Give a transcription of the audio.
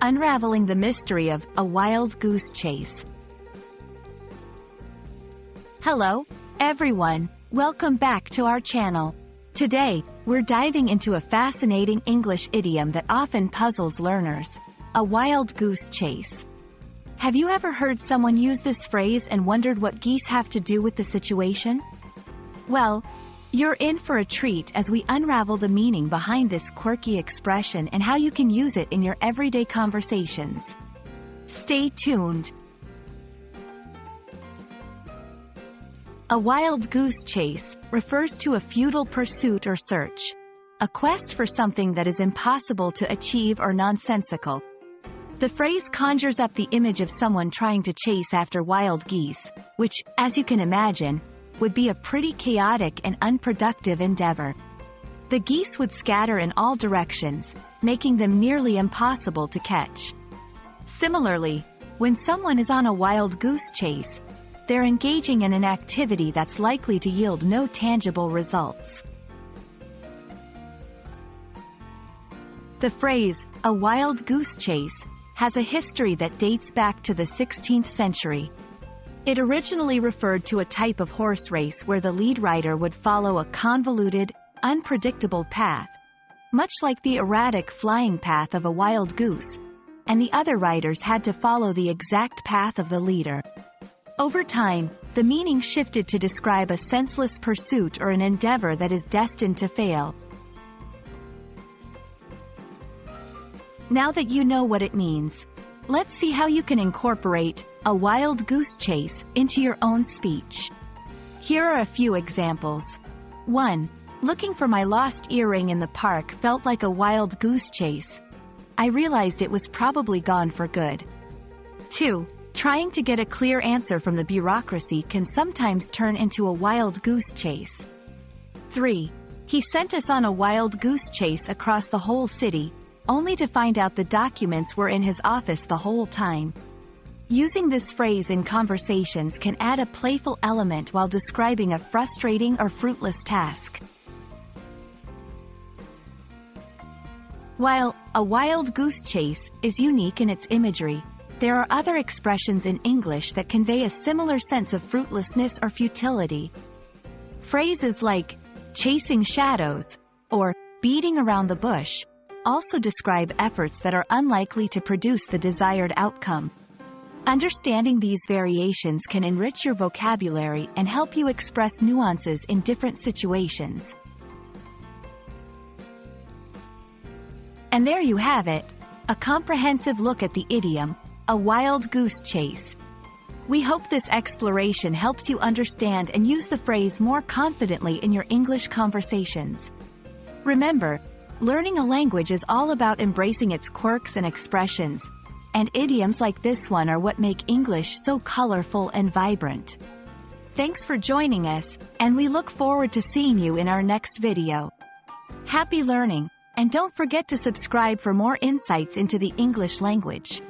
Unraveling the mystery of A Wild Goose Chase. Hello, everyone. Welcome back to our channel. Today, we're diving into a fascinating English idiom that often puzzles learners: a wild goose chase. Have you ever heard someone use this phrase and wondered what geese have to do with the situation? Well, you're in for a treat as we unravel the meaning behind this quirky expression and how you can use it in your everyday conversations. Stay tuned. A wild goose chase refers to a futile pursuit or search, a quest for something that is impossible to achieve or nonsensical. The phrase conjures up the image of someone trying to chase after wild geese, which, as you can imagine, would be a pretty chaotic and unproductive endeavor. The geese would scatter in all directions, making them nearly impossible to catch. Similarly, when someone is on a wild goose chase, they're engaging in an activity that's likely to yield no tangible results. The phrase, a wild goose chase, has a history that dates back to the 16th century. It originally referred to a type of horse race where the lead rider would follow a convoluted, unpredictable path, much like the erratic flying path of a wild goose, and the other riders had to follow the exact path of the leader. Over time, the meaning shifted to describe a senseless pursuit or an endeavor that is destined to fail. Now that you know what it means, let's see how you can incorporate a wild goose chase into your own speech. Here are a few examples. 1. Looking for my lost earring in the park felt like a wild goose chase. I realized it was probably gone for good. 2. Trying to get a clear answer from the bureaucracy can sometimes turn into a wild goose chase. 3. He sent us on a wild goose chase across the whole city, only to find out the documents were in his office the whole time. Using this phrase in conversations can add a playful element while describing a frustrating or fruitless task. While a wild goose chase is unique in its imagery, there are other expressions in English that convey a similar sense of fruitlessness or futility. Phrases like chasing shadows or beating around the bush also describe efforts that are unlikely to produce the desired outcome. Understanding these variations can enrich your vocabulary and help you express nuances in different situations. And there you have it, a comprehensive look at the idiom, a wild goose chase. We hope this exploration helps you understand and use the phrase more confidently in your English conversations. Remember, learning a language is all about embracing its quirks and expressions, and idioms like this one are what make English so colorful and vibrant. Thanks for joining us, and we look forward to seeing you in our next video. Happy learning, and don't forget to subscribe for more insights into the English language.